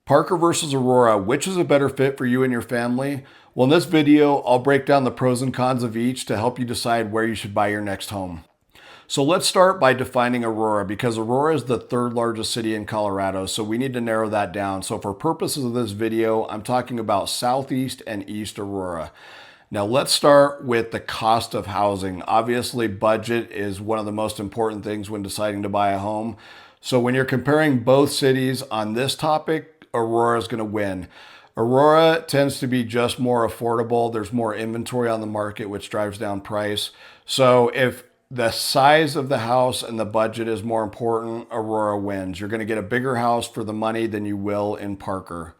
Parker versus Aurora, which is a better fit for you and your family? Well, in this video, I'll break down the pros and cons of each to help you decide where you should buy your next home. So let's start by defining Aurora, because Aurora is the third largest city in Colorado, so we need to narrow that down. So for purposes of this video, I'm talking about Southeast and East Aurora. Now let's start with the cost of housing. Obviously, budget is one of the most important things when deciding to buy a home. So when you're comparing both cities on this topic, Aurora is going to win. Aurora tends to be just more affordable. There's more inventory on the market, which drives down price. So if the size of the house and the budget is more important, Aurora wins. You're going to get a bigger house for the money than you will in Parker.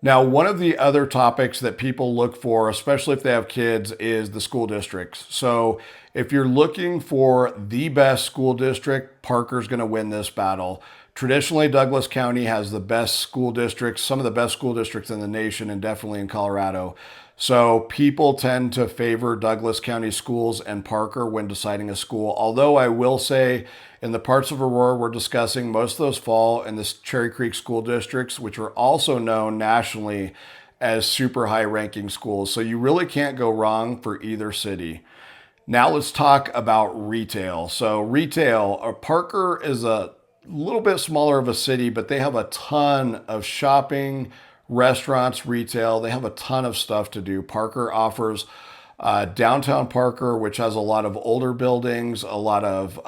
Now, one of the other topics that people look for, especially if they have kids, is the school districts. So if you're looking for the best school district, Parker's going to win this battle. Traditionally, Douglas County has the best school districts, some of the best school districts in the nation, and definitely in Colorado. So people tend to favor Douglas County schools and Parker when deciding a school. Although I will say in the parts of Aurora we're discussing, most of those fall in the Cherry Creek school districts, which are also known nationally as super high ranking schools. So you really can't go wrong for either city. Now let's talk about retail. So retail, Parker is a little bit smaller of a city, but they have a ton of shopping, restaurants, retail. They have a ton of stuff to do. Parker offers downtown Parker, which has a lot of older buildings, a lot of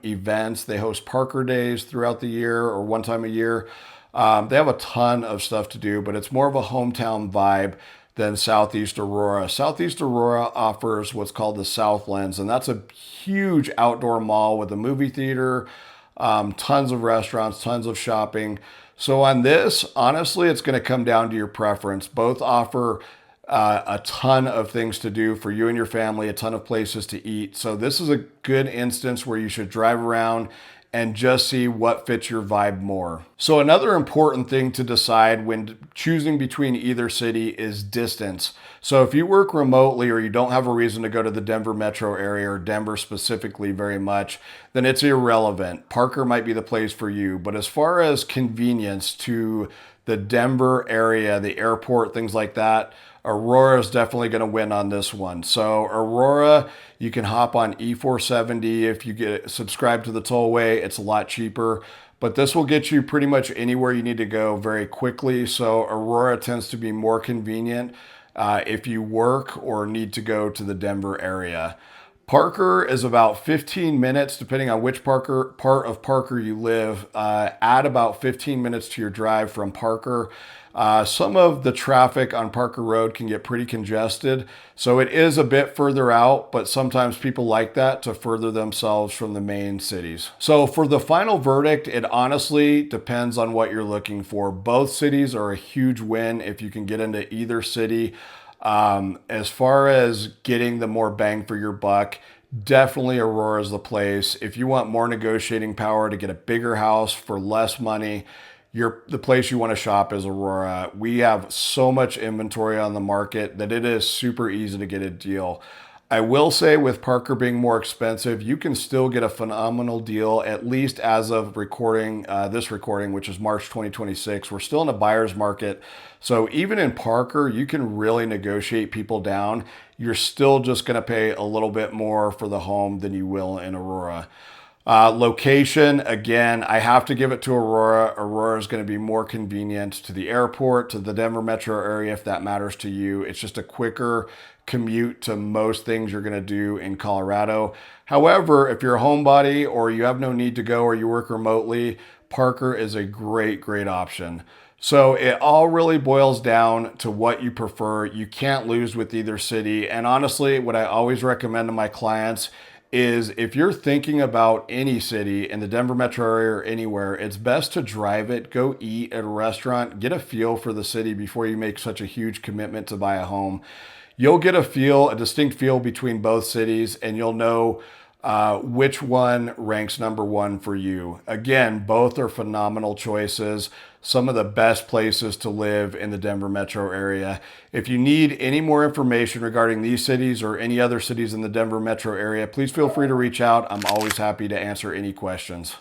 events. They host Parker Days throughout the year or one time a year. They have a ton of stuff to do, but it's more of a hometown vibe than Southeast Aurora. Southeast Aurora offers what's called the Southlands, and that's a huge outdoor mall with a movie theater, tons of restaurants, tons of shopping. So on this, honestly, it's going to come down to your preference. Both offer a ton of things to do for you and your family, a ton of places to eat. So this is a good instance where you should drive around and just see what fits your vibe more. So another important thing to decide when choosing between either city is distance. So if you work remotely or you don't have a reason to go to the Denver metro area or Denver specifically very much, then it's irrelevant. Parker might be the place for you. But as far as convenience to the Denver area, the airport, things like that, Aurora is definitely going to win on this one. So Aurora, you can hop on E470. If you get subscribed to the tollway, it's a lot cheaper. But this will get you pretty much anywhere you need to go very quickly. So Aurora tends to be more convenient if you work or need to go to the Denver area. Parker is about 15 minutes, depending on which part of Parker you live, add about 15 minutes to your drive from Parker. Some of the traffic on Parker Road can get pretty congested, so it is a bit further out, but sometimes people like that to further themselves from the main cities. So for the final verdict, it honestly depends on what you're looking for. Both cities are a huge win if you can get into either city. As far as getting the more bang for your buck, definitely Aurora is the place. If you want more negotiating power to get a bigger house for less money, the place you want to shop is Aurora. We have so much inventory on the market that it is super easy to get a deal. I will say with Parker being more expensive, you can still get a phenomenal deal, at least as of recording this recording, which is March 2026. We're still in a buyer's market. So even in Parker, you can really negotiate people down. You're still just going to pay a little bit more for the home than you will in Aurora. Location, again, I have to give it to Aurora. Aurora is going to be more convenient to the airport, to the Denver metro area, if that matters to you. It's just a quicker commute to most things you're going to do in Colorado. However, if you're a homebody or you have no need to go or you work remotely, Parker is a great, great option. So it all really boils down to what you prefer. You can't lose with either city. And honestly, what I always recommend to my clients is if you're thinking about any city in the Denver metro area or anywhere, it's best to drive it, go eat at a restaurant, get a feel for the city before you make such a huge commitment to buy a home. You'll get a distinct feel between both cities, and you'll know which one ranks number one for you. Again, both are phenomenal choices. Some of the best places to live in the Denver metro area. If you need any more information regarding these cities or any other cities in the Denver metro area, please feel free to reach out. I'm always happy to answer any questions.